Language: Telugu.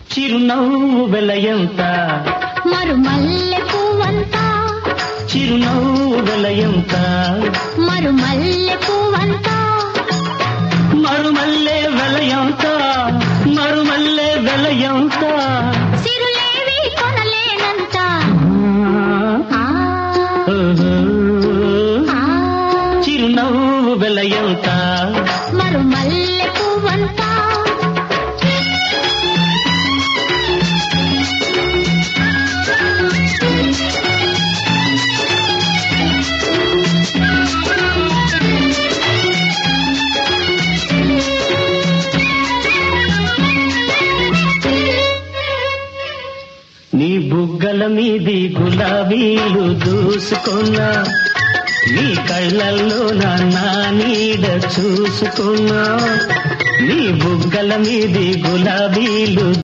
చిరునవ్వు వెలయంత మరుమల్లె పువ్వంత చిరునవ్వు వెలయంత మరుమల్లె పువ్వంత మరుమల్లె వెలయంత మరుమల్లె వెలయంత సిరులేవి కొనలేనంత ఆ, ఆ, చిరునవ్వు వెలయంత మరుమల్లె పువ్వంత నీ బుగ్గల మీది గులాబీలు దూసుకున్నా నీ కళ్ళల్లో నా నీడ చూసుకున్నా నీ బుగ్గల మీది గులాబీలు